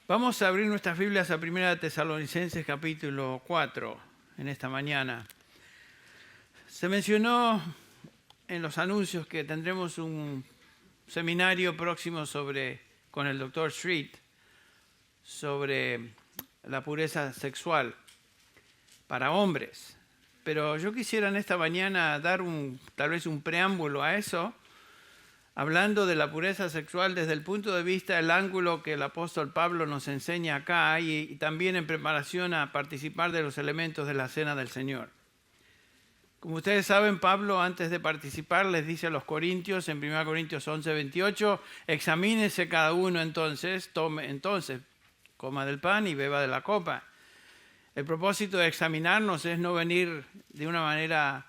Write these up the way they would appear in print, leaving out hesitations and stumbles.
Vamos a abrir nuestras Biblias a 1 Tesalonicenses capítulo 4 en esta mañana. Se mencionó en los anuncios que tendremos un seminario próximo con el Dr. Street sobre la pureza sexual para hombres. Pero yo quisiera en esta mañana dar tal vez un preámbulo a eso, hablando de la pureza sexual desde el punto de vista del ángulo que el apóstol Pablo nos enseña acá y también en preparación a participar de los elementos de la Cena del Señor. Como ustedes saben, Pablo antes de participar les dice a los corintios en 1 Corintios 11:28, examínese cada uno entonces, coma del pan y beba de la copa. El propósito de examinarnos es no venir de una manera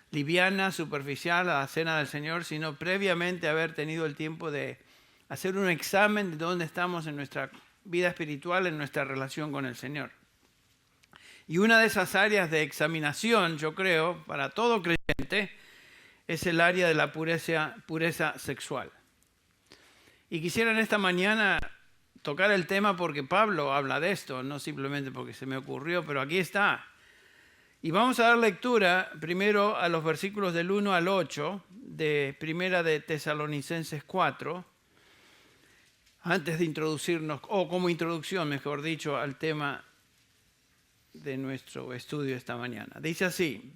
liviana, superficial a la Cena del Señor, sino previamente haber tenido el tiempo de hacer un examen de dónde estamos en nuestra vida espiritual, en nuestra relación con el Señor. Y una de esas áreas de examinación, yo creo, para todo creyente, es el área de la pureza sexual. Y quisiera en esta mañana tocar el tema porque Pablo habla de esto, no simplemente porque se me ocurrió, pero aquí está. Y vamos a dar lectura primero a los versículos del 1 al 8 de 1 de Tesalonicenses 4, antes de introducirnos, o como introducción, mejor dicho, al tema de nuestro estudio esta mañana. Dice así,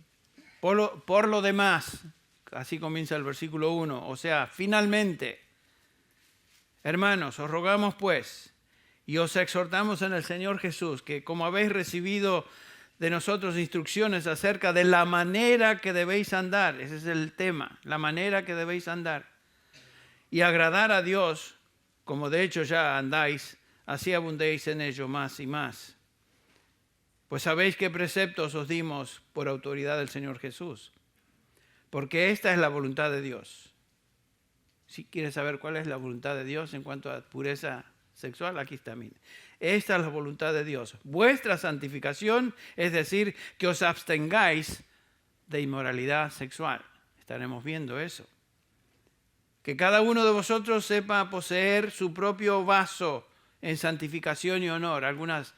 por lo demás, así comienza el versículo 1, o sea, finalmente, hermanos, os rogamos pues, y os exhortamos en el Señor Jesús, que como habéis recibido de nosotros instrucciones acerca de la manera que debéis andar, ese es el tema, la manera que debéis andar, y agradar a Dios, como de hecho ya andáis, así abundéis en ello más y más. Pues sabéis qué preceptos os dimos por autoridad del Señor Jesús, porque esta es la voluntad de Dios. Si quieres saber cuál es la voluntad de Dios en cuanto a pureza sexual, aquí está. Mire. Esta es la voluntad de Dios. Vuestra santificación, es decir, que os abstengáis de inmoralidad sexual. Estaremos viendo eso. Que cada uno de vosotros sepa poseer su propio vaso en santificación y honor. Algunas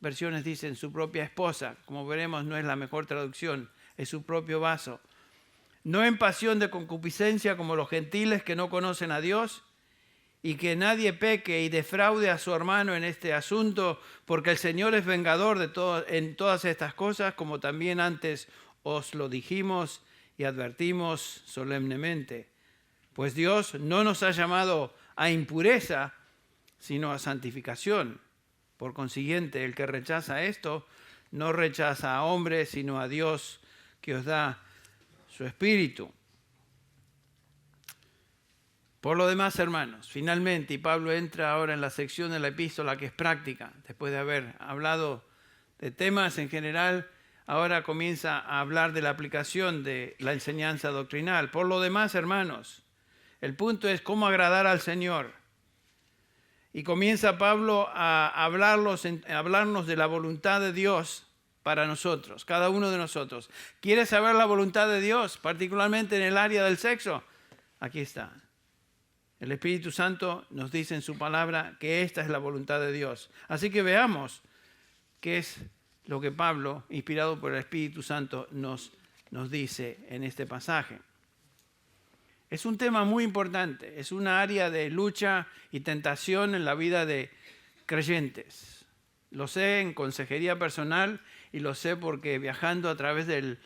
versiones dicen su propia esposa. Como veremos, no es la mejor traducción. Es su propio vaso. No en pasión de concupiscencia como los gentiles que no conocen a Dios, y que nadie peque y defraude a su hermano en este asunto, porque el Señor es vengador en todas estas cosas, como también antes os lo dijimos y advertimos solemnemente. Pues Dios no nos ha llamado a impureza, sino a santificación. Por consiguiente, el que rechaza esto, no rechaza a hombre, sino a Dios, que os da su Espíritu. Por lo demás, hermanos, finalmente, y Pablo entra ahora en la sección de la epístola que es práctica, después de haber hablado de temas en general, ahora comienza a hablar de la aplicación de la enseñanza doctrinal. Por lo demás, hermanos, el punto es cómo agradar al Señor. Y comienza Pablo a hablarnos de la voluntad de Dios para nosotros, cada uno de nosotros. ¿Quieres saber la voluntad de Dios, particularmente en el área del sexo? Aquí está. El Espíritu Santo nos dice en su palabra que esta es la voluntad de Dios. Así que veamos qué es lo que Pablo, inspirado por el Espíritu Santo, nos dice en este pasaje. Es un tema muy importante, es una área de lucha y tentación en la vida de creyentes. Lo sé en consejería personal y lo sé porque viajando a través de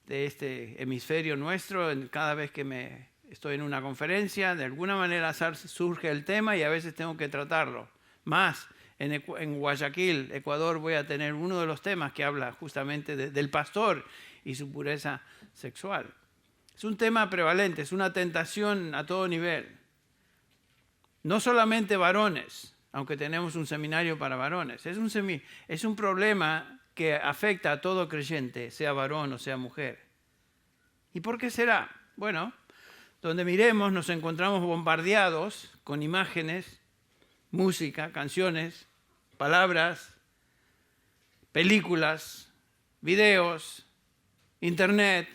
este hemisferio nuestro, cada vez que estoy en una conferencia, de alguna manera surge el tema y a veces tengo que tratarlo. Más, en Guayaquil, Ecuador, voy a tener uno de los temas que habla justamente del pastor y su pureza sexual. Es un tema prevalente, es una tentación a todo nivel. No solamente varones, aunque tenemos un seminario para varones. Es un problema que afecta a todo creyente, sea varón o sea mujer. ¿Y por qué será? Bueno, donde miremos nos encontramos bombardeados con imágenes, música, canciones, palabras, películas, videos, internet,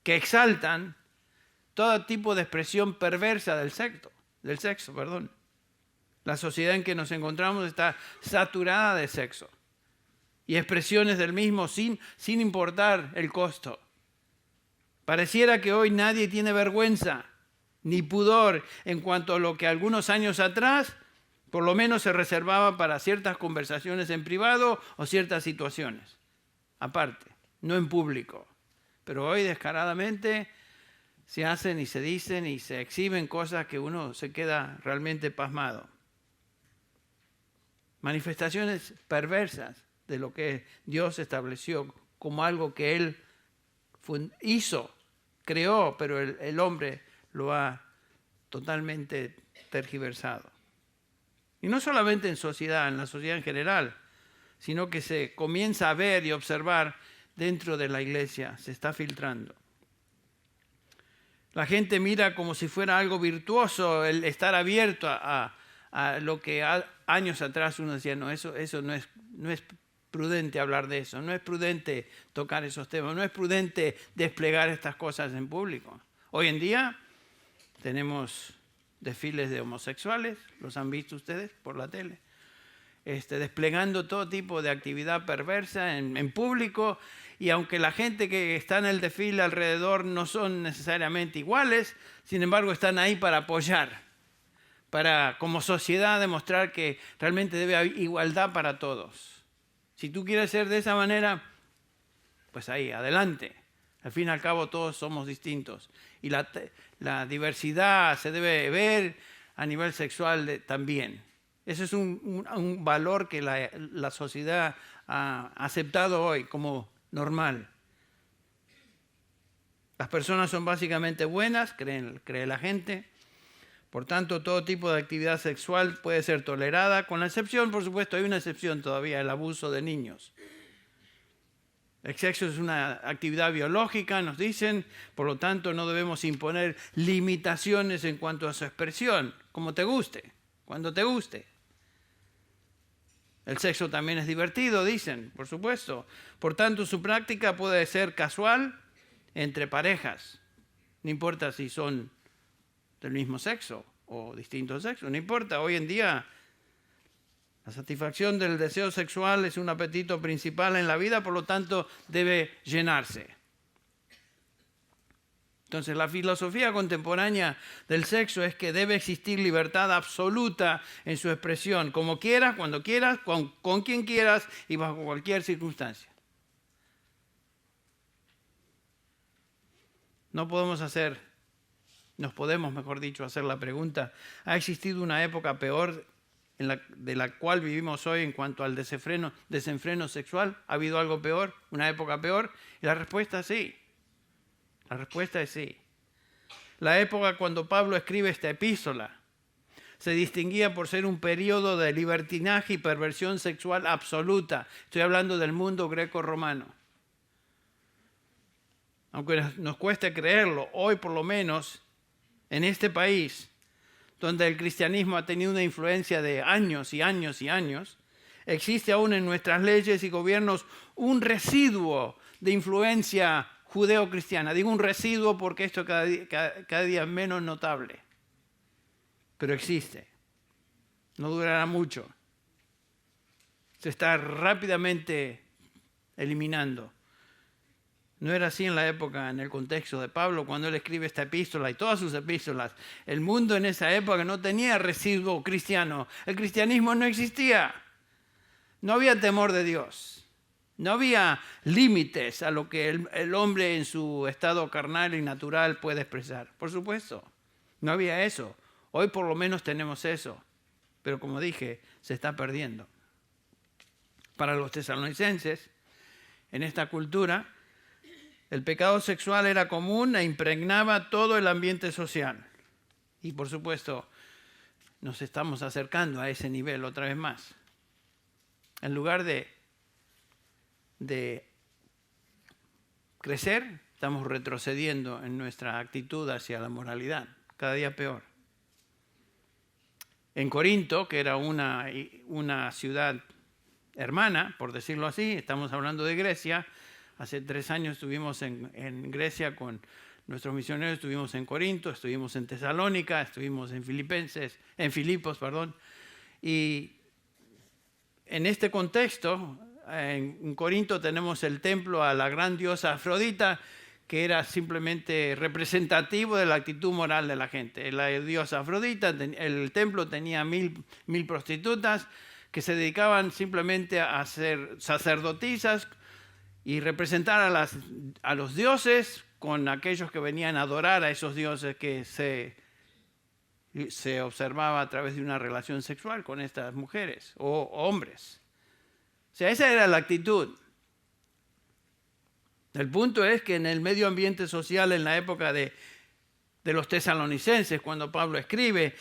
que exaltan todo tipo de expresión perversa del sexo. La sociedad en que nos encontramos está saturada de sexo y expresiones del mismo sin importar el costo. Pareciera que hoy nadie tiene vergüenza ni pudor en cuanto a lo que algunos años atrás por lo menos se reservaba para ciertas conversaciones en privado o ciertas situaciones, aparte, no en público. Pero hoy descaradamente se hacen y se dicen y se exhiben cosas que uno se queda realmente pasmado. Manifestaciones perversas de lo que Dios estableció como algo que Él hizo, creó, pero el hombre lo ha totalmente tergiversado. Y no solamente en la sociedad en general, sino que se comienza a ver y observar dentro de la iglesia, se está filtrando. La gente mira como si fuera algo virtuoso el estar abierto a lo que años atrás uno decía, no, eso no es prudente hablar de eso, no es prudente tocar esos temas, no es prudente desplegar estas cosas en público. Hoy en día tenemos desfiles de homosexuales, los han visto ustedes por la tele, desplegando todo tipo de actividad perversa en público, y aunque la gente que está en el desfile alrededor no son necesariamente iguales, sin embargo están ahí para apoyar, para como sociedad demostrar que realmente debe haber igualdad para todos. Si tú quieres ser de esa manera, pues ahí, adelante. Al fin y al cabo todos somos distintos. Y la diversidad se debe ver a nivel sexual también. Ese es un valor que la sociedad ha aceptado hoy como normal. Las personas son básicamente buenas, cree la gente. Por tanto, todo tipo de actividad sexual puede ser tolerada, con la excepción, por supuesto, hay una excepción todavía, el abuso de niños. El sexo es una actividad biológica, nos dicen, por lo tanto no debemos imponer limitaciones en cuanto a su expresión, como te guste, cuando te guste. El sexo también es divertido, dicen, por supuesto. Por tanto, su práctica puede ser casual entre parejas, no importa si son del mismo sexo o distintos sexos, no importa. Hoy en día la satisfacción del deseo sexual es un apetito principal en la vida, por lo tanto debe llenarse. Entonces la filosofía contemporánea del sexo es que debe existir libertad absoluta en su expresión, como quieras, cuando quieras, con quien quieras y bajo cualquier circunstancia. Nos podemos, mejor dicho, hacer la pregunta, ¿ha existido una época peor de la cual vivimos hoy en cuanto al desenfreno sexual? ¿Ha habido algo peor? ¿Una época peor? Y la respuesta es sí. La respuesta es sí. La época cuando Pablo escribe esta epístola se distinguía por ser un periodo de libertinaje y perversión sexual absoluta. Estoy hablando del mundo greco-romano. Aunque nos cueste creerlo, hoy por lo menos en este país, donde el cristianismo ha tenido una influencia de años y años y años, existe aún en nuestras leyes y gobiernos un residuo de influencia judeo-cristiana. Digo un residuo porque esto cada día es menos notable, pero existe. No durará mucho. Se está rápidamente eliminando. No era así en la época, en el contexto de Pablo, cuando él escribe esta epístola y todas sus epístolas. El mundo en esa época no tenía residuo cristiano. El cristianismo no existía. No había temor de Dios. No había límites a lo que el hombre en su estado carnal y natural puede expresar. Por supuesto, no había eso. Hoy por lo menos tenemos eso. Pero como dije, se está perdiendo. Para los tesalonicenses, en esta cultura, el pecado sexual era común e impregnaba todo el ambiente social. Y por supuesto, nos estamos acercando a ese nivel otra vez más. En lugar de crecer, estamos retrocediendo en nuestra actitud hacia la moralidad, cada día peor. En Corinto, que era una ciudad hermana, por decirlo así, estamos hablando de Grecia. Hace 3 años estuvimos en Grecia con nuestros misioneros, estuvimos en Corinto, estuvimos en Tesalónica, estuvimos en Filipos, Y en este contexto, en Corinto tenemos el templo a la gran diosa Afrodita, que era simplemente representativo de la actitud moral de la gente. La diosa Afrodita, el templo tenía mil prostitutas que se dedicaban simplemente a ser sacerdotisas y representar a los dioses con aquellos que venían a adorar a esos dioses que se observaba a través de una relación sexual con estas mujeres o hombres. O sea, esa era la actitud. El punto es que en el medio ambiente social, en la época de los tesalonicenses, cuando Pablo escribe,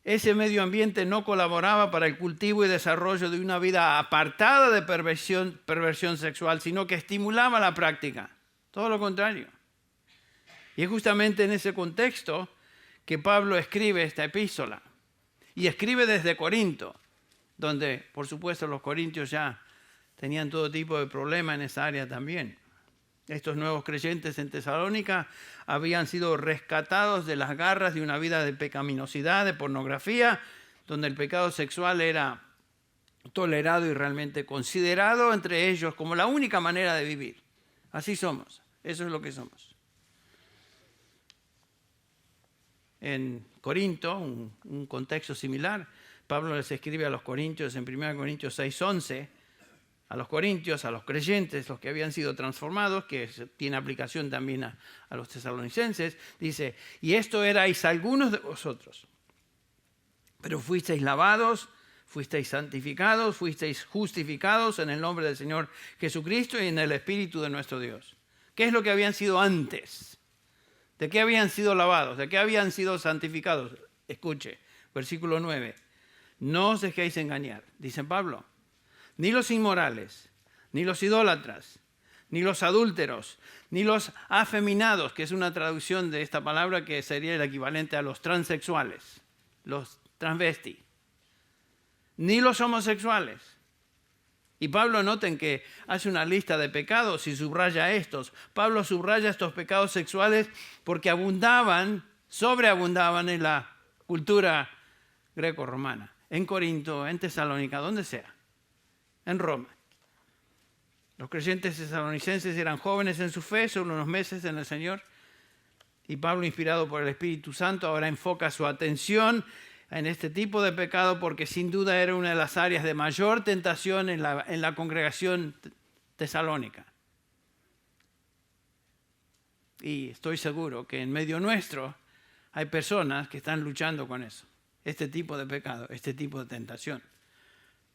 ese medio ambiente no colaboraba para el cultivo y desarrollo de una vida apartada de perversión sexual, sino que estimulaba la práctica. Todo lo contrario. Y es justamente en ese contexto que Pablo escribe esta epístola. Y escribe desde Corinto, donde, por supuesto, los corintios ya tenían todo tipo de problemas en esa área también. Estos nuevos creyentes en Tesalónica habían sido rescatados de las garras de una vida de pecaminosidad, de pornografía, donde el pecado sexual era tolerado y realmente considerado entre ellos como la única manera de vivir. Así somos, eso es lo que somos. En Corinto, un contexto similar, Pablo les escribe a los corintios en 1 Corintios 6:11, a los corintios, a los creyentes, los que habían sido transformados, que tiene aplicación también a los tesalonicenses, dice, y esto erais algunos de vosotros, pero fuisteis lavados, fuisteis santificados, fuisteis justificados en el nombre del Señor Jesucristo y en el Espíritu de nuestro Dios. ¿Qué es lo que habían sido antes? ¿De qué habían sido lavados? ¿De qué habían sido santificados? Escuche, versículo 9. No os dejéis engañar, dice Pablo. Ni los inmorales, ni los idólatras, ni los adúlteros, ni los afeminados, que es una traducción de esta palabra que sería el equivalente a los transexuales, los transvesti, ni los homosexuales. Y Pablo, noten que hace una lista de pecados y subraya estos. Pablo subraya estos pecados sexuales porque sobreabundaban en la cultura greco-romana, en Corinto, en Tesalónica, donde sea. En Roma. Los creyentes tesalonicenses eran jóvenes en su fe, solo unos meses en el Señor. Y Pablo, inspirado por el Espíritu Santo, ahora enfoca su atención en este tipo de pecado porque sin duda era una de las áreas de mayor tentación en la congregación tesalónica. Y estoy seguro que en medio nuestro hay personas que están luchando con eso. Este tipo de pecado, este tipo de tentación.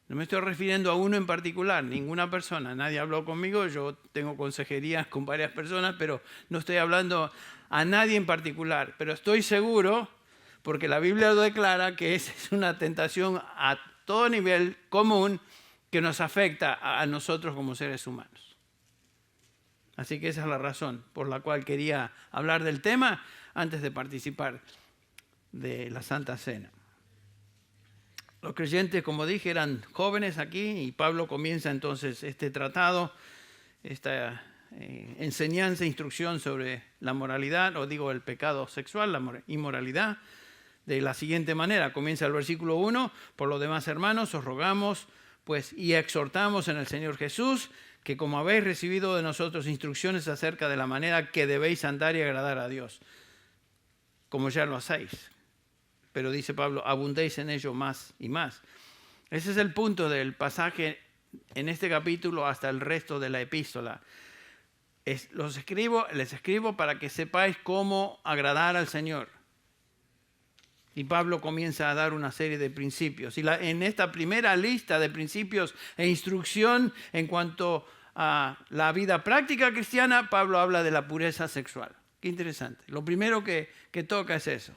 No me estoy refiriendo a uno en particular, ninguna persona. Nadie habló conmigo, yo tengo consejerías con varias personas, pero no estoy hablando a nadie en particular. Pero estoy seguro, porque la Biblia lo declara, que esa es una tentación a todo nivel común que nos afecta a nosotros como seres humanos. Así que esa es la razón por la cual quería hablar del tema antes de participar de la Santa Cena. Los creyentes, como dije, eran jóvenes aquí y Pablo comienza entonces este tratado, esta enseñanza, instrucción sobre la moralidad, o digo el pecado sexual, la inmoralidad, de la siguiente manera. Comienza el versículo 1, por lo demás, hermanos, os rogamos pues y exhortamos en el Señor Jesús que como habéis recibido de nosotros instrucciones acerca de la manera que debéis andar y agradar a Dios, como ya lo hacéis. Pero dice Pablo, abundéis en ello más y más. Ese es el punto del pasaje en este capítulo hasta el resto de la epístola. Les escribo para que sepáis cómo agradar al Señor. Y Pablo comienza a dar una serie de principios. Y en esta primera lista de principios e instrucción en cuanto a la vida práctica cristiana, Pablo habla de la pureza sexual. Qué interesante. Lo primero que toca es eso.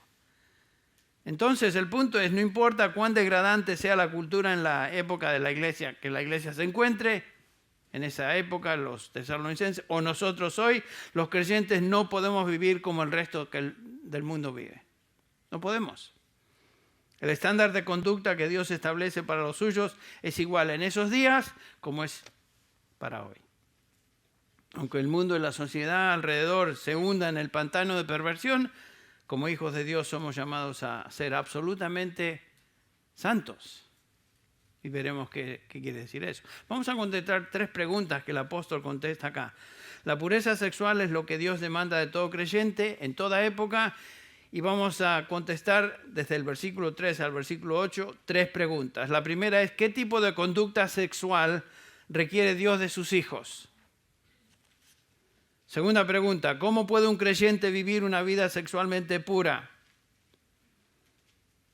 Entonces el punto es, no importa cuán degradante sea la cultura en la época de la iglesia, que la iglesia se encuentre, en esa época los tesalonicenses, o nosotros hoy, los creyentes no podemos vivir como el resto del mundo vive. No podemos. El estándar de conducta que Dios establece para los suyos es igual en esos días como es para hoy. Aunque el mundo y la sociedad alrededor se hunda en el pantano de perversión, como hijos de Dios somos llamados a ser absolutamente santos. Y veremos qué quiere decir eso. Vamos a contestar 3 preguntas que el apóstol contesta acá. La pureza sexual es lo que Dios demanda de todo creyente en toda época. Y vamos a contestar desde el versículo 3 al versículo 8 3 preguntas. La primera es, ¿qué tipo de conducta sexual requiere Dios de sus hijos? Segunda pregunta, ¿cómo puede un creyente vivir una vida sexualmente pura?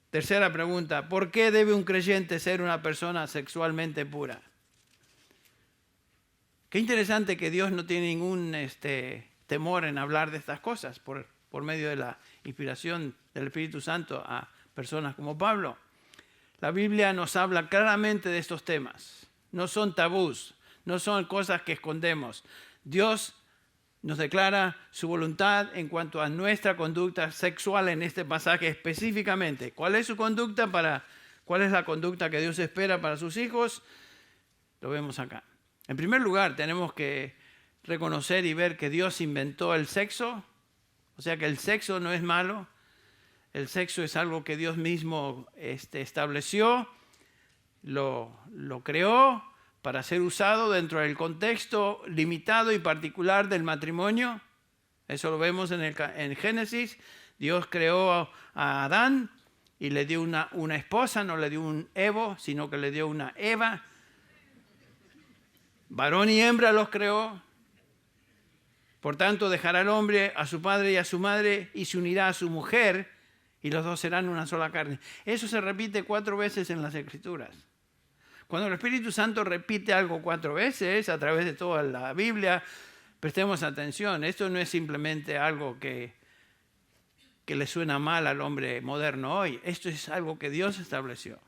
Tercera pregunta, ¿por qué debe un creyente ser una persona sexualmente pura? Qué interesante que Dios no tiene ningún temor en hablar de estas cosas por medio de la inspiración del Espíritu Santo a personas como Pablo. La Biblia nos habla claramente de estos temas. No son tabús, no son cosas que escondemos. Dios nos declara su voluntad en cuanto a nuestra conducta sexual en este pasaje específicamente. ¿Cuál es su conducta cuál es la conducta que Dios espera para sus hijos? Lo vemos acá. En primer lugar, tenemos que reconocer y ver que Dios inventó el sexo. O sea que el sexo no es malo. El sexo es algo que Dios mismo estableció, lo creó para ser usado dentro del contexto limitado y particular del matrimonio. Eso lo vemos en Génesis. Dios creó a Adán y le dio una esposa, no le dio un Evo, sino que le dio una Eva. Varón y hembra los creó. Por tanto, dejará el hombre a su padre y a su madre y se unirá a su mujer y los dos serán una sola carne. Eso se repite 4 veces en las Escrituras. Cuando el Espíritu Santo repite algo 4 veces a través de toda la Biblia, prestemos atención. Esto no es simplemente algo que le suena mal al hombre moderno hoy. Esto es algo que Dios estableció.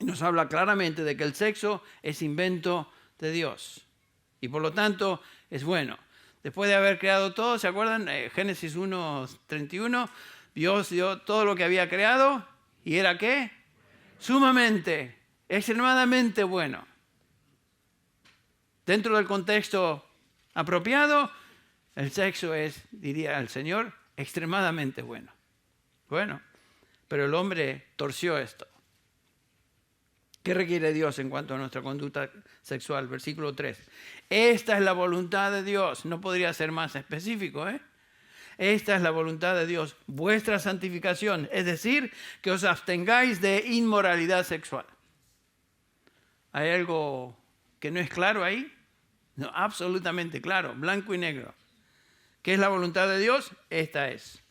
Nos habla claramente de que el sexo es invento de Dios. Y por lo tanto es bueno. Después de haber creado todo, ¿se acuerdan? Génesis 1:31, Dios dio todo lo que había creado y era ¿qué? Sumamente, extremadamente bueno. Dentro del contexto apropiado, el sexo es, diría el Señor, extremadamente bueno. Bueno, pero el hombre torció esto. ¿Qué requiere Dios en cuanto a nuestra conducta sexual? Versículo 3. Esta es la voluntad de Dios. No podría ser más específico, ¿eh? Esta es la voluntad de Dios, vuestra santificación, es decir, que os abstengáis de inmoralidad sexual. ¿Hay algo que no es claro ahí? No, absolutamente claro, blanco y negro. ¿Qué es la voluntad de Dios? Esta es.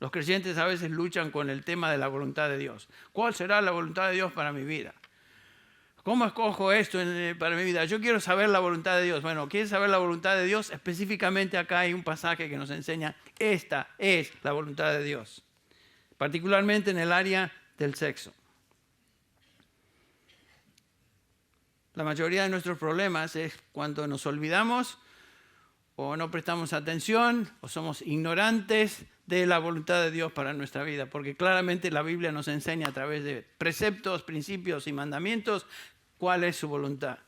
Los creyentes a veces luchan con el tema de la voluntad de Dios. ¿Cuál será la voluntad de Dios para mi vida? ¿Cómo escojo esto para mi vida? Yo quiero saber la voluntad de Dios. Bueno, ¿quieres saber la voluntad de Dios? Específicamente acá hay un pasaje que nos enseña, esta es la voluntad de Dios. Particularmente en el área del sexo. La mayoría de nuestros problemas es cuando nos olvidamos o no prestamos atención o somos ignorantes de la voluntad de Dios para nuestra vida, porque claramente la Biblia nos enseña a través de preceptos, principios y mandamientos cuál es su voluntad.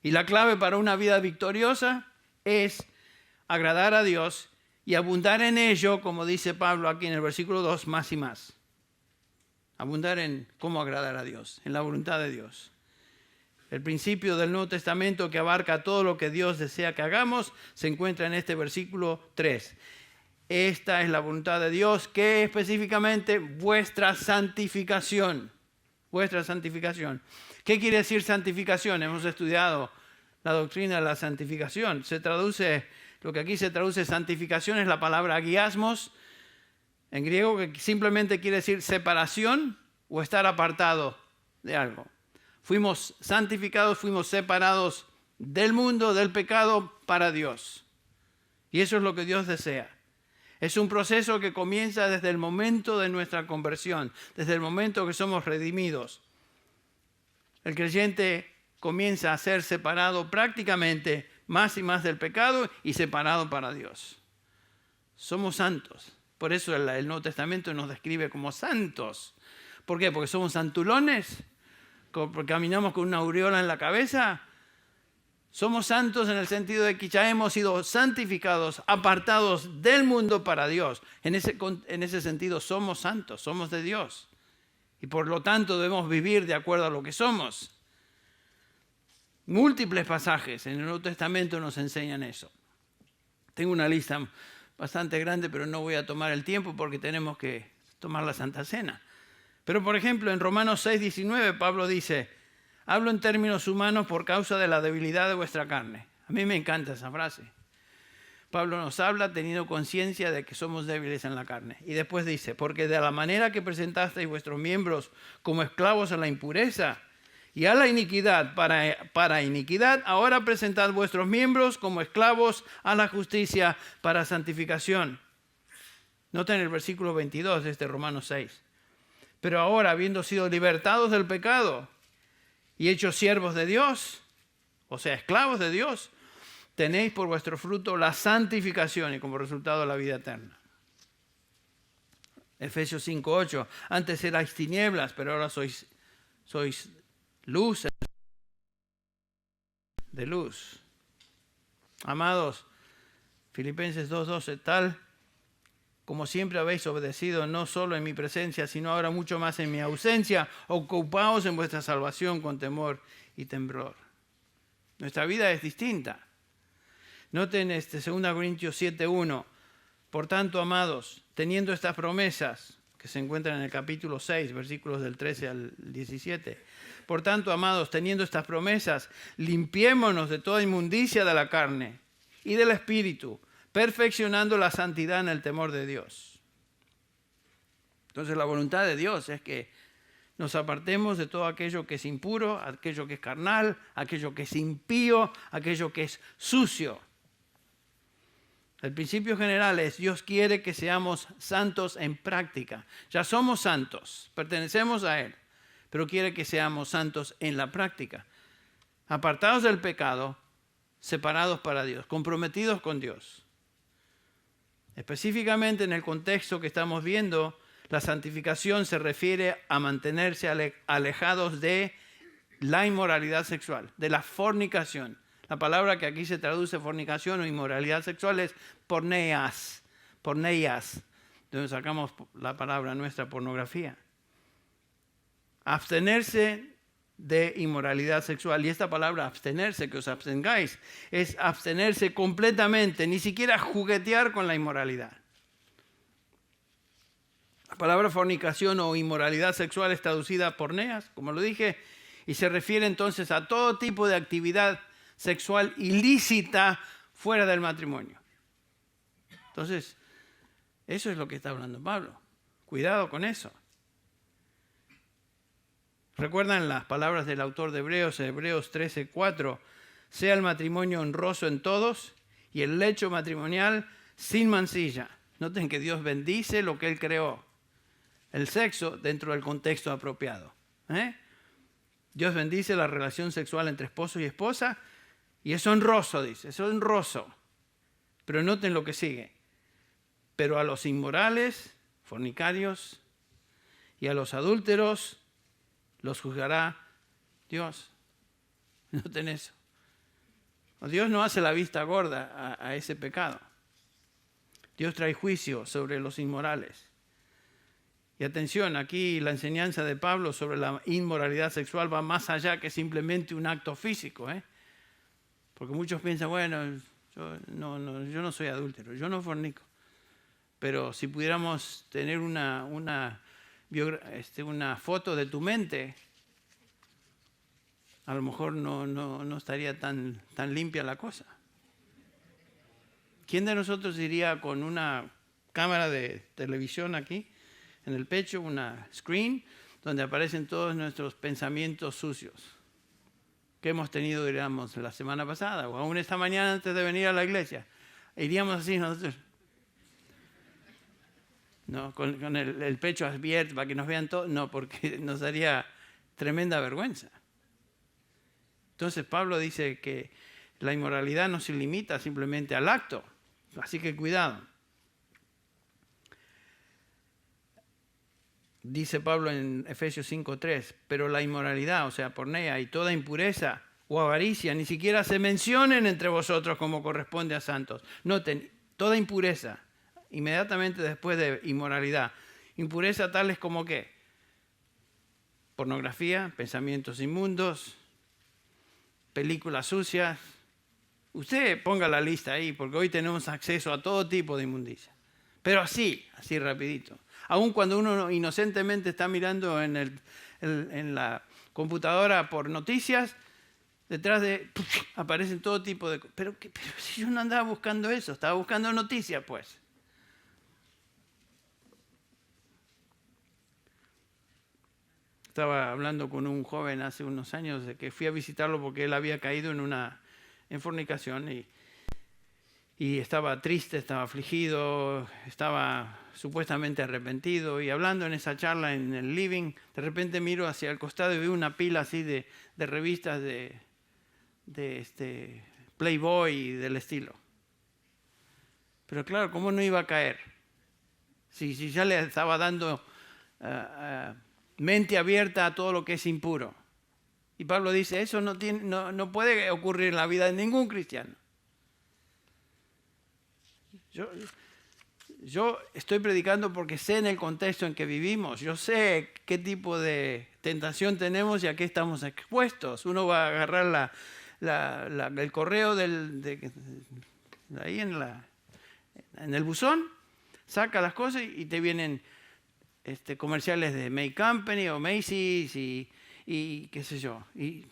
Y la clave para una vida victoriosa es agradar a Dios y abundar en ello, como dice Pablo aquí en el versículo 2, más y más. Abundar en cómo agradar a Dios, en la voluntad de Dios. El principio del Nuevo Testamento que abarca todo lo que Dios desea que hagamos se encuentra en este versículo 3. Esta es la voluntad de Dios, que específicamente vuestra santificación. Vuestra santificación. ¿Qué quiere decir santificación? Hemos estudiado la doctrina de la santificación. Lo que aquí se traduce santificación es la palabra agiasmos, en griego, que simplemente quiere decir separación o estar apartado de algo. Fuimos santificados, fuimos separados del mundo, del pecado, para Dios. Y eso es lo que Dios desea. Es un proceso que comienza desde el momento de nuestra conversión, desde el momento que somos redimidos. El creyente comienza a ser separado prácticamente más y más del pecado y separado para Dios. Somos santos. Por eso el Nuevo Testamento nos describe como santos. ¿Por qué? Porque somos santulones, porque caminamos con una aureola en la cabeza. Somos santos en el sentido de que ya hemos sido santificados, apartados del mundo para Dios. En ese sentido somos santos, somos de Dios. y por lo tanto debemos vivir de acuerdo a lo que somos. Múltiples pasajes en el Nuevo Testamento nos enseñan eso. Tengo una lista bastante grande, pero no voy a tomar el tiempo porque tenemos que tomar la Santa Cena. Pero, por ejemplo, en Romanos 6:19, Pablo dice, hablo en términos humanos por causa de la debilidad de vuestra carne. A mí me encanta esa frase. Pablo nos habla teniendo conciencia de que somos débiles en la carne. Y después dice, porque de la manera que presentasteis vuestros miembros como esclavos a la impureza y a la iniquidad para iniquidad, ahora presentad vuestros miembros como esclavos a la justicia para santificación. Noten el versículo 22 de este Romanos 6. Pero ahora, habiendo sido libertados del pecado y hechos siervos de Dios, o sea, esclavos de Dios, tenéis por vuestro fruto la santificación y como resultado la vida eterna. Efesios 5:8. Antes erais tinieblas, pero ahora sois luz de luz. Amados, Filipenses 2:12, tal como siempre habéis obedecido, no solo en mi presencia, sino ahora mucho más en mi ausencia, ocupaos en vuestra salvación con temor y temblor. Nuestra vida es distinta. Noten 2 Corintios 7:1. Por tanto, amados, teniendo estas promesas, que se encuentran en el capítulo 6, versículos del 13 al 17. Por tanto, amados, teniendo estas promesas, limpiémonos de toda inmundicia de la carne y del espíritu, perfeccionando la santidad en el temor de Dios. Entonces, la voluntad de Dios es que nos apartemos de todo aquello que es impuro, aquello que es carnal, aquello que es impío, aquello que es sucio. El principio general es, Dios quiere que seamos santos en práctica. Ya somos santos, pertenecemos a Él, pero quiere que seamos santos en la práctica. Apartados del pecado, separados para Dios, comprometidos con Dios. Específicamente en el contexto que estamos viendo, la santificación se refiere a mantenerse alejados de la inmoralidad sexual, de la fornicación. La palabra que aquí se traduce fornicación o inmoralidad sexual es porneias, de donde sacamos la palabra nuestra pornografía. Abstenerse de inmoralidad sexual. Y esta palabra abstenerse, que os abstengáis, es abstenerse completamente, ni siquiera juguetear con la inmoralidad. La palabra fornicación o inmoralidad sexual es traducida porneas, como lo dije, y se refiere entonces a todo tipo de actividad sexual ilícita fuera del matrimonio. Entonces, eso es lo que está hablando Pablo. Cuidado con eso. ¿Recuerdan las palabras del autor de Hebreos 13:4? Sea el matrimonio honroso en todos y el lecho matrimonial sin mancilla. Noten que Dios bendice lo que Él creó. El sexo dentro del contexto apropiado. Dios bendice la relación sexual entre esposo y esposa y es honroso, dice, es honroso. Pero noten lo que sigue. Pero a los inmorales, fornicarios, y a los adúlteros los juzgará Dios. Noten eso. Dios no hace la vista gorda a ese pecado. Dios trae juicio sobre los inmorales. Y atención, aquí la enseñanza de Pablo sobre la inmoralidad sexual va más allá que simplemente un acto físico. Porque muchos piensan, bueno, yo no soy adúltero, yo no fornico. Pero si pudiéramos tener una foto de tu mente, a lo mejor no estaría tan limpia la cosa. ¿Quién de nosotros iría con una cámara de televisión aquí, en el pecho, una screen, donde aparecen todos nuestros pensamientos sucios que hemos tenido, diríamos, la semana pasada o aún esta mañana antes de venir a la iglesia? Iríamos así nosotros, ¿no? Con el pecho abierto para que nos vean todos. No, porque nos daría tremenda vergüenza. Entonces Pablo dice que la inmoralidad no se limita simplemente al acto. Así que cuidado. Dice Pablo en Efesios 5:3, pero la inmoralidad, o sea, porneia, y toda impureza o avaricia ni siquiera se mencionen entre vosotros como corresponde a santos. Noten, toda impureza, inmediatamente después de inmoralidad. Impureza tales como ¿qué? pornografía, pensamientos inmundos, películas sucias. Usted ponga la lista ahí, porque hoy tenemos acceso a todo tipo de inmundicia. Pero así rapidito. Aun cuando uno inocentemente está mirando en la computadora por noticias, detrás aparecen todo tipo de cosas. Pero si yo no andaba buscando eso, estaba buscando noticias, pues. Estaba hablando con un joven hace unos años de que fui a visitarlo porque él había caído en fornicación y estaba triste, estaba afligido, estaba supuestamente arrepentido. Y hablando en esa charla en el living, de repente miro hacia el costado y veo una pila así de revistas de Playboy y del estilo. Pero claro, ¿cómo no iba a caer? Si ya le estaba dando mente abierta a todo lo que es impuro. Y Pablo dice, eso no puede ocurrir en la vida de ningún cristiano. Yo estoy predicando porque sé en el contexto en que vivimos. Yo sé qué tipo de tentación tenemos y a qué estamos expuestos. Uno va a agarrar el correo ahí en el buzón, saca las cosas y te vienen comerciales de May Company o Macy's y qué sé yo. Y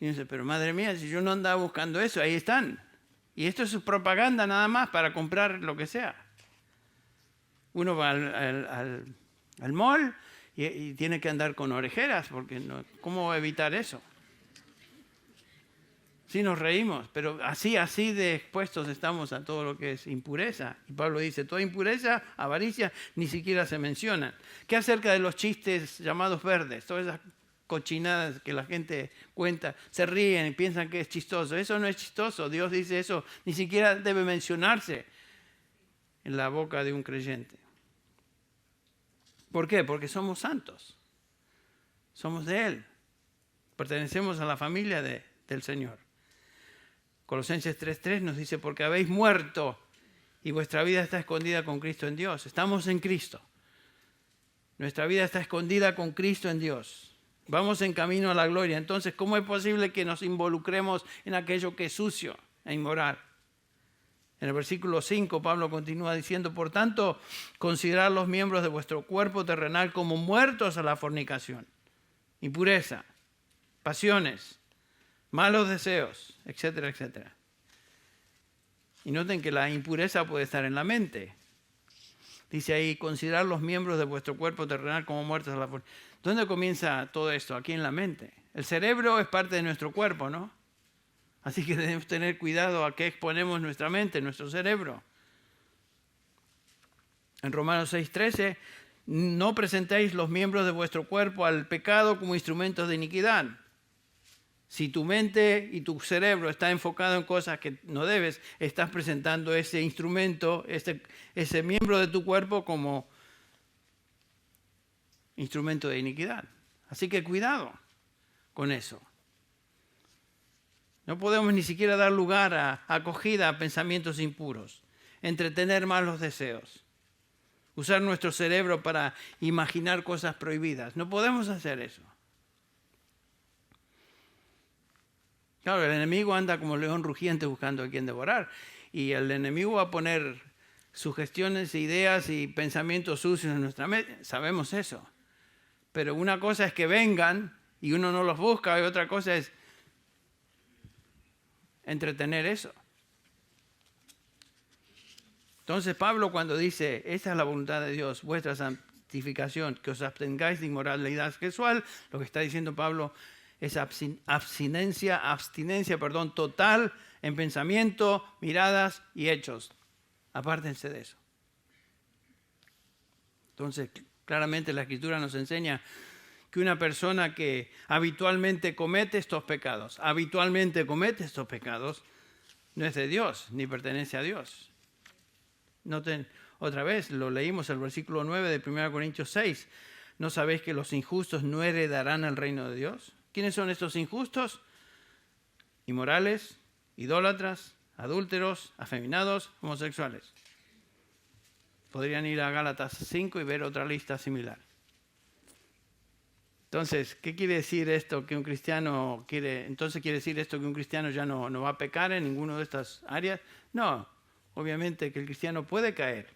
dice, pero madre mía, si yo no andaba buscando eso, ahí están. Y esto es propaganda nada más para comprar lo que sea. Uno va al mall y tiene que andar con orejeras, porque ¿cómo evitar eso? Sí nos reímos, pero así de expuestos estamos a todo lo que es impureza. Y Pablo dice, toda impureza, avaricia, ni siquiera se mencionan. ¿Qué acerca de los chistes llamados verdes? Todas esas cochinadas que la gente cuenta, se ríen y piensan que es chistoso. Eso no es chistoso. Dios dice eso, ni siquiera debe mencionarse en la boca de un creyente. ¿Por qué? Porque somos santos. Somos de Él. Pertenecemos a la familia del Señor. Colosenses 3:3 nos dice, porque habéis muerto y vuestra vida está escondida con Cristo en Dios. Estamos en Cristo. Nuestra vida está escondida con Cristo en Dios. Vamos en camino a la gloria. Entonces, ¿cómo es posible que nos involucremos en aquello que es sucio e inmoral? En el versículo 5, Pablo continúa diciendo, por tanto, considerad los miembros de vuestro cuerpo terrenal como muertos a la fornicación, impureza, pasiones, malos deseos, etcétera, etcétera. Y noten que la impureza puede estar en la mente. Dice ahí, considerad los miembros de vuestro cuerpo terrenal como muertos a la fornicación. ¿Dónde comienza todo esto? Aquí en la mente. El cerebro es parte de nuestro cuerpo, ¿no? Así que debemos tener cuidado a qué exponemos nuestra mente, nuestro cerebro. En Romanos 6:13, no presentéis los miembros de vuestro cuerpo al pecado como instrumentos de iniquidad. Si tu mente y tu cerebro está enfocado en cosas que no debes, estás presentando ese instrumento, ese miembro de tu cuerpo como instrumento de iniquidad. Así que cuidado con eso. No podemos ni siquiera dar lugar a acogida a pensamientos impuros, entretener malos deseos, usar nuestro cerebro para imaginar cosas prohibidas. No podemos hacer eso. Claro, el enemigo anda como león rugiente buscando a quien devorar. Y el enemigo va a poner sugestiones, ideas y pensamientos sucios en nuestra mente. Sabemos eso. Pero una cosa es que vengan y uno no los busca y otra cosa es entretener eso. Entonces Pablo cuando dice, esta es la voluntad de Dios, vuestra santificación, que os abstengáis de inmoralidad sexual, lo que está diciendo Pablo es abstinencia total en pensamiento, miradas y hechos. Apártense de eso. Entonces, claramente la Escritura nos enseña que una persona que habitualmente comete estos pecados, no es de Dios, ni pertenece a Dios. Noten, otra vez, lo leímos el versículo 9 de 1 Corintios 6. ¿No sabéis que los injustos no heredarán el reino de Dios? ¿Quiénes son estos injustos? Inmorales, idólatras, adúlteros, afeminados, homosexuales. Podrían ir a Gálatas 5 y ver otra lista similar. Entonces, ¿qué quiere decir esto? Que un cristiano entonces quiere decir esto que un cristiano ya no va a pecar en ninguna de estas áreas. No, obviamente que el cristiano puede caer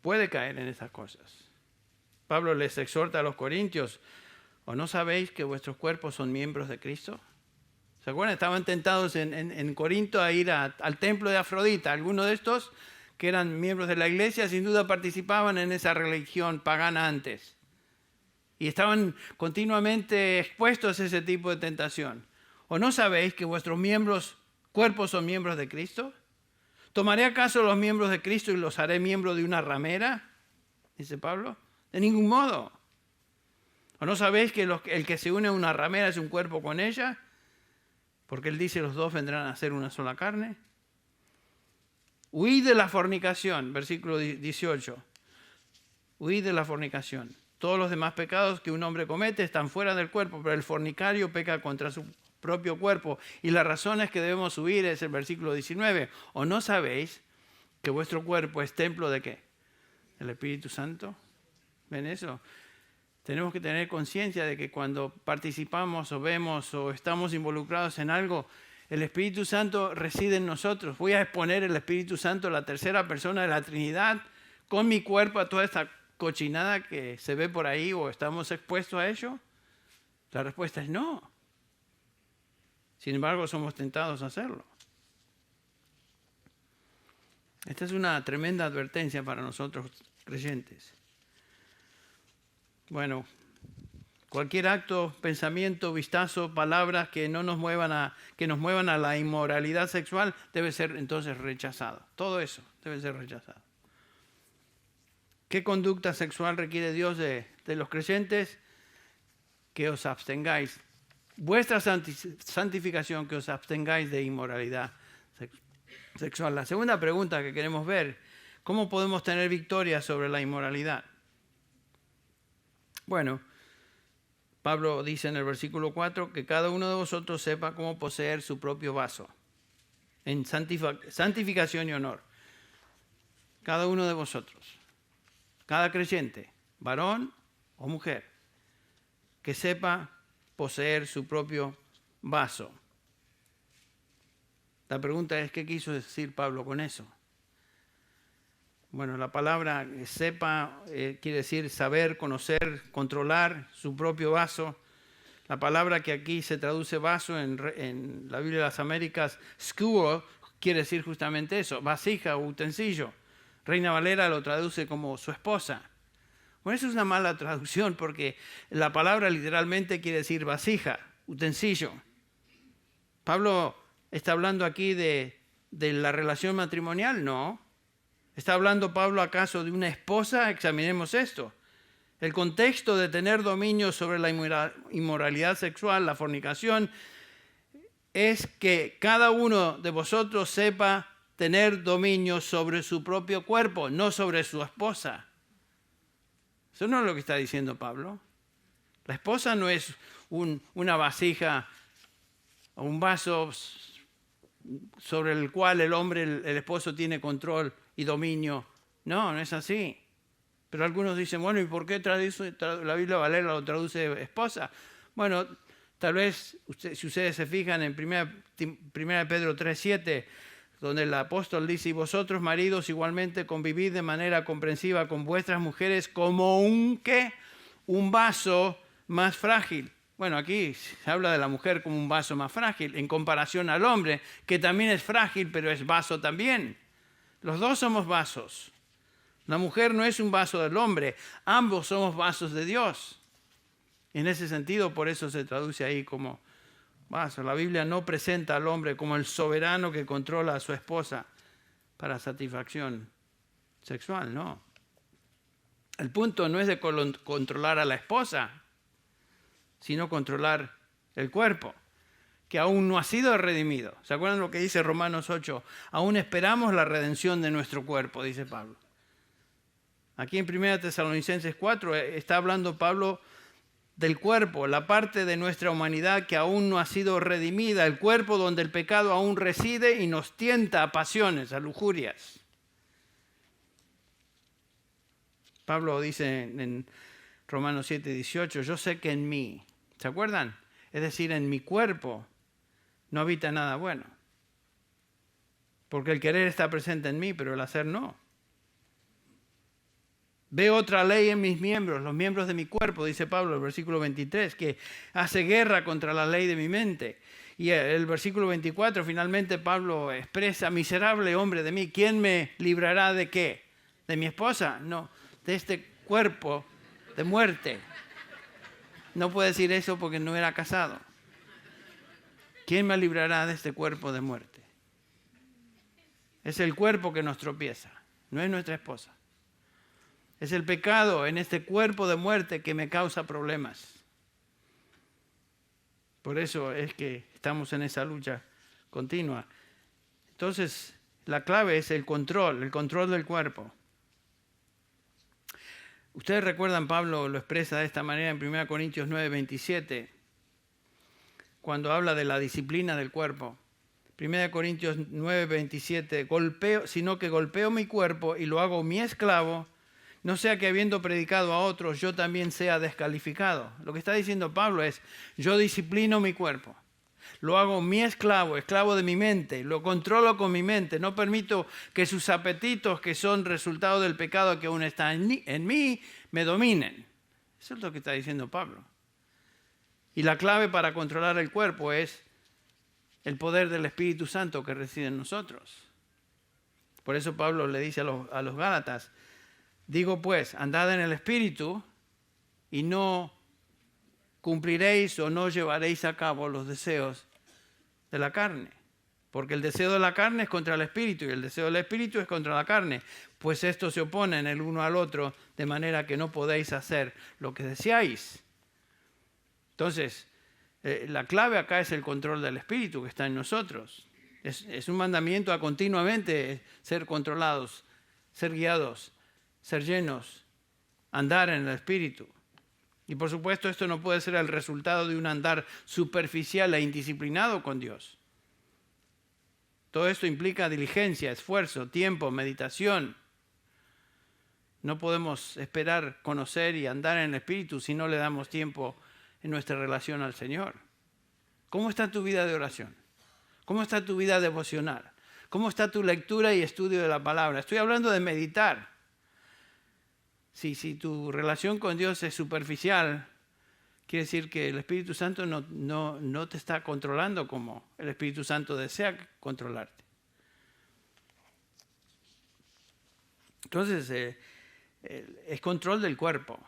en esas cosas. Pablo les exhorta a los corintios: ¿o no sabéis que vuestros cuerpos son miembros de Cristo? ¿Se acuerdan? Estaban tentados en Corinto a ir al templo de Afrodita. Algunos de estos, que eran miembros de la iglesia, sin duda participaban en esa religión pagana antes. Y estaban continuamente expuestos a ese tipo de tentación. ¿O no sabéis que vuestros cuerpos son miembros de Cristo? ¿Tomaré acaso los miembros de Cristo y los haré miembros de una ramera? Dice Pablo. De ningún modo. ¿O no sabéis que el que se une a una ramera es un cuerpo con ella? Porque él dice: los dos vendrán a ser una sola carne. Huid de la fornicación, versículo 18. Huid de la fornicación. Todos los demás pecados que un hombre comete están fuera del cuerpo, pero el fornicario peca contra su propio cuerpo. Y la razón es que debemos huir es el versículo 19. ¿O no sabéis que vuestro cuerpo es templo de qué? ¿El Espíritu Santo? ¿Ven eso? Tenemos que tener conciencia de que cuando participamos o vemos o estamos involucrados en algo, el Espíritu Santo reside en nosotros. Voy a exponer el Espíritu Santo, la tercera persona de la Trinidad, con mi cuerpo a toda esta cochinada que se ve por ahí, o estamos expuestos a ello. La respuesta es no. Sin embargo, somos tentados a hacerlo. Esta es una tremenda advertencia para nosotros creyentes. Bueno, cualquier acto, pensamiento, vistazo, palabras que nos muevan a la inmoralidad sexual debe ser entonces rechazado. Todo eso debe ser rechazado. ¿Qué conducta sexual requiere Dios de los creyentes? Que os abstengáis. Vuestra santificación, que os abstengáis de inmoralidad sexual. La segunda pregunta que queremos ver: ¿cómo podemos tener victoria sobre la inmoralidad? Bueno, Pablo dice en el versículo 4 que cada uno de vosotros sepa cómo poseer su propio vaso en santificación y honor. Cada uno de vosotros, cada creyente, varón o mujer, que sepa poseer su propio vaso. La pregunta es: ¿qué quiso decir Pablo con eso? Bueno, la palabra sepa quiere decir saber, conocer, controlar su propio vaso. La palabra que aquí se traduce vaso en la Biblia de las Américas, scuo, quiere decir justamente eso: vasija o utensilio. Reina Valera lo traduce como su esposa. Bueno, eso es una mala traducción porque la palabra literalmente quiere decir vasija, utensilio. ¿Pablo está hablando aquí de la relación matrimonial? No. ¿Está hablando Pablo acaso de una esposa? Examinemos esto. El contexto de tener dominio sobre la inmoralidad sexual, la fornicación, es que cada uno de vosotros sepa tener dominio sobre su propio cuerpo, no sobre su esposa. Eso no es lo que está diciendo Pablo. La esposa no es una vasija o un vaso sobre el cual el esposo tiene control y dominio. No, no es así. Pero algunos dicen: bueno, ¿y por qué la Biblia Valera lo traduce esposa? Bueno, tal vez si ustedes se fijan en 1 Pedro 3:7, donde el apóstol dice: y vosotros, maridos, igualmente convivid de manera comprensiva con vuestras mujeres como un vaso más frágil. Bueno, aquí se habla de la mujer como un vaso más frágil en comparación al hombre, que también es frágil, pero es vaso también. Los dos somos vasos. La mujer no es un vaso del hombre, ambos somos vasos de Dios. En ese sentido, por eso se traduce ahí como vaso. La Biblia no presenta al hombre como el soberano que controla a su esposa para satisfacción sexual, no. El punto no es de controlar a la esposa, sino controlar el cuerpo, que aún no ha sido redimido. ¿Se acuerdan lo que dice Romanos 8? Aún esperamos la redención de nuestro cuerpo, dice Pablo. Aquí en 1 Tesalonicenses 4 está hablando Pablo del cuerpo, la parte de nuestra humanidad que aún no ha sido redimida, el cuerpo donde el pecado aún reside y nos tienta a pasiones, a lujurias. Pablo dice en Romanos 7:18, yo sé que en mí, ¿se acuerdan? Es decir, en mi cuerpo no habita nada bueno. Porque el querer está presente en mí, pero el hacer no. Veo otra ley en mis miembros, los miembros de mi cuerpo, dice Pablo, el versículo 23, que hace guerra contra la ley de mi mente. Y el versículo 24, finalmente Pablo expresa, miserable hombre de mí, ¿quién me librará de qué? ¿De mi esposa? No, de este cuerpo de muerte. No puede decir eso porque no era casado. ¿Quién me librará de este cuerpo de muerte? Es el cuerpo que nos tropieza, no es nuestra esposa. Es el pecado en este cuerpo de muerte que me causa problemas. Por eso es que estamos en esa lucha continua. Entonces, la clave es el control del cuerpo. Ustedes recuerdan, Pablo lo expresa de esta manera en 1 Corintios 9:27, cuando habla de la disciplina del cuerpo. 1 Corintios 9:27, sino que golpeo mi cuerpo y lo hago mi esclavo, no sea que habiendo predicado a otros yo también sea descalificado. Lo que está diciendo Pablo es, yo disciplino mi cuerpo, lo hago mi esclavo, esclavo de mi mente, lo controlo con mi mente, no permito que sus apetitos que son resultado del pecado que aún está en mí me dominen. Eso es lo que está diciendo Pablo. Y la clave para controlar el cuerpo es el poder del Espíritu Santo que reside en nosotros. Por eso Pablo le dice a los Gálatas, digo pues, andad en el Espíritu y no cumpliréis o no llevaréis a cabo los deseos de la carne. Porque el deseo de la carne es contra el Espíritu y el deseo del Espíritu es contra la carne. Pues estos se oponen el uno al otro de manera que no podéis hacer lo que deseáis. Entonces, la clave acá es el control del Espíritu que está en nosotros. Es un mandamiento a continuamente ser controlados, ser guiados, ser llenos, andar en el Espíritu. Y por supuesto esto no puede ser el resultado de un andar superficial e indisciplinado con Dios. Todo esto implica diligencia, esfuerzo, tiempo, meditación. No podemos esperar conocer y andar en el Espíritu si no le damos tiempo en nuestra relación al Señor. ¿Cómo está tu vida de oración? ¿Cómo está tu vida devocional? ¿Cómo está tu lectura y estudio de la palabra? Estoy hablando de meditar. Si tu relación con Dios es superficial, quiere decir que el Espíritu Santo no te está controlando como el Espíritu Santo desea controlarte. Entonces, es control del cuerpo.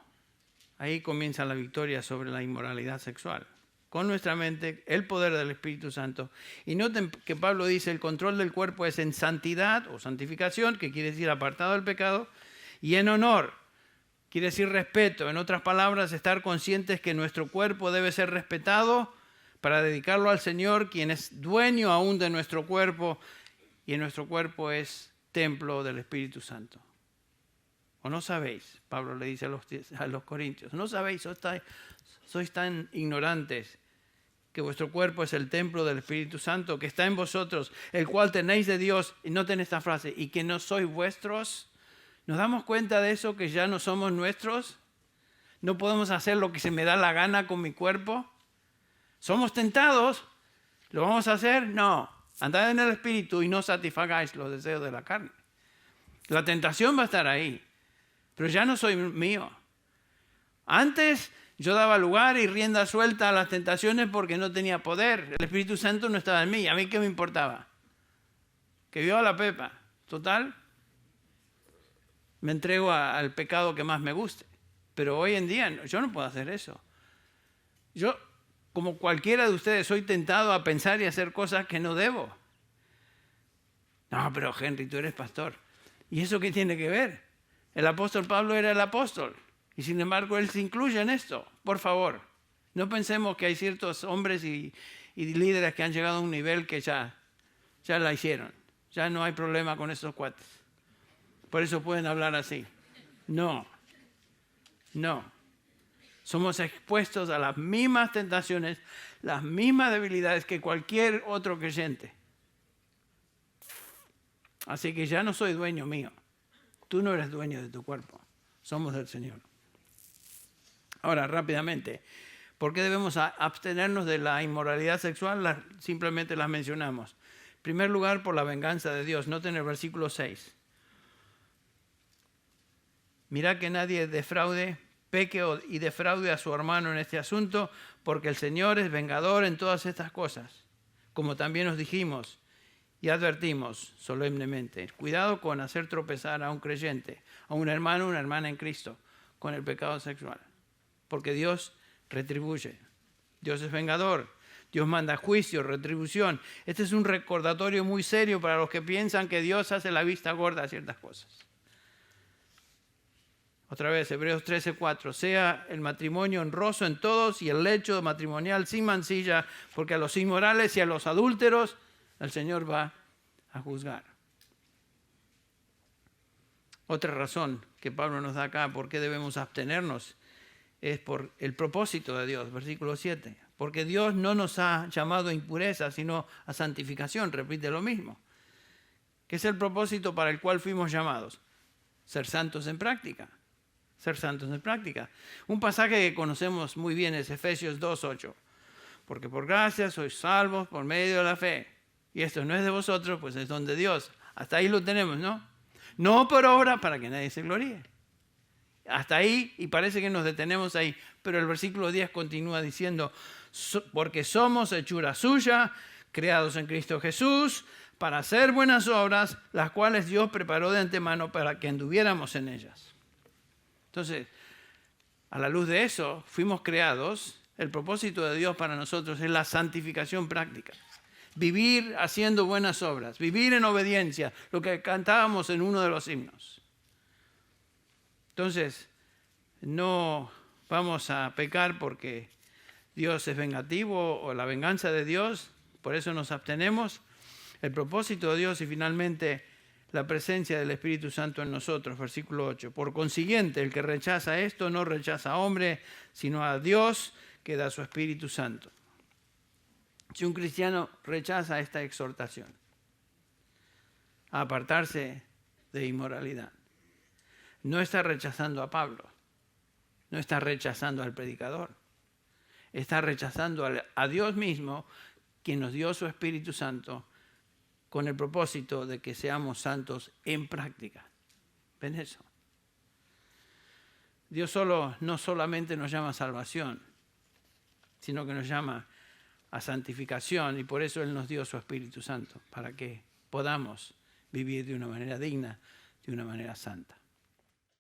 Ahí comienza la victoria sobre la inmoralidad sexual. Con nuestra mente, el poder del Espíritu Santo. Y noten que Pablo dice, el control del cuerpo es en santidad o santificación, que quiere decir apartado del pecado, y en honor, quiere decir respeto. En otras palabras, estar conscientes que nuestro cuerpo debe ser respetado para dedicarlo al Señor, quien es dueño aún de nuestro cuerpo, y en nuestro cuerpo es templo del Espíritu Santo. ¿O no sabéis? Pablo le dice a los corintios, ¿no sabéis? Sois tan ignorantes que vuestro cuerpo es el templo del Espíritu Santo que está en vosotros, el cual tenéis de Dios, y noten esta frase, y que no sois vuestros. ¿Nos damos cuenta de eso, que ya no somos nuestros? ¿No podemos hacer lo que se me da la gana con mi cuerpo? ¿Somos tentados? ¿Lo vamos a hacer? No. Andad en el Espíritu y no satisfagáis los deseos de la carne. La tentación va a estar ahí, pero ya no soy mío. Antes yo daba lugar y rienda suelta a las tentaciones porque no tenía poder. El Espíritu Santo no estaba en mí. ¿A mí qué me importaba? Que viva la pepa. Total, me entrego al pecado que más me guste. Pero hoy en día yo no puedo hacer eso. Yo, como cualquiera de ustedes, soy tentado a pensar y hacer cosas que no debo. No, pero Henry, tú eres pastor. ¿Y eso qué tiene que ver? El apóstol Pablo era el apóstol. Y sin embargo, él se incluye en esto. Por favor, no pensemos que hay ciertos hombres y líderes que han llegado a un nivel que ya la hicieron. Ya no hay problema con esos cuates. Por eso pueden hablar así. No. Somos expuestos a las mismas tentaciones, las mismas debilidades que cualquier otro creyente. Así que ya no soy dueño mío. Tú no eres dueño de tu cuerpo. Somos del Señor. Ahora, rápidamente, ¿por qué debemos abstenernos de la inmoralidad sexual? Simplemente las mencionamos. En primer lugar, por la venganza de Dios. Noten el versículo 6. Mirad que nadie peque y defraude a su hermano en este asunto, porque el Señor es vengador en todas estas cosas, como también nos dijimos y advertimos solemnemente. Cuidado con hacer tropezar a un creyente, a un hermano o una hermana en Cristo, con el pecado sexual, porque Dios retribuye. Dios es vengador. Dios manda juicio, retribución. Este es un recordatorio muy serio para los que piensan que Dios hace la vista gorda a ciertas cosas. Otra vez, Hebreos 13:4. Sea el matrimonio honroso en todos y el lecho matrimonial sin mancilla, porque a los inmorales y a los adúlteros el Señor va a juzgar. Otra razón que Pablo nos da acá por qué debemos abstenernos es por el propósito de Dios, versículo 7. Porque Dios no nos ha llamado a impureza, sino a santificación. Repite lo mismo. ¿Qué es el propósito para el cual fuimos llamados? Ser santos en práctica. Ser santos en práctica. Un pasaje que conocemos muy bien es Efesios 2:8. Porque por gracia sois salvos por medio de la fe. Y esto no es de vosotros, pues es don de Dios. Hasta ahí lo tenemos, ¿no? No por obra para que nadie se gloríe. Hasta ahí, y parece que nos detenemos ahí. Pero el versículo 10 continúa diciendo, porque somos hechura suya, creados en Cristo Jesús, para hacer buenas obras, las cuales Dios preparó de antemano para que anduviéramos en ellas. Entonces, a la luz de eso, fuimos creados. El propósito de Dios para nosotros es la santificación práctica. Vivir haciendo buenas obras, vivir en obediencia, lo que cantábamos en uno de los himnos. Entonces, no vamos a pecar porque Dios es vengativo o la venganza de Dios, por eso nos abstenemos. El propósito de Dios y finalmente la presencia del Espíritu Santo en nosotros, versículo 8. Por consiguiente, el que rechaza esto no rechaza a hombre, sino a Dios que da su Espíritu Santo. Si un cristiano rechaza esta exhortación a apartarse de inmoralidad, no está rechazando a Pablo, no está rechazando al predicador, está rechazando a Dios mismo, quien nos dio su Espíritu Santo, con el propósito de que seamos santos en práctica. ¿Ven eso? Dios no solamente nos llama a salvación, sino que nos llama a santificación, y por eso Él nos dio su Espíritu Santo, para que podamos vivir de una manera digna, de una manera santa.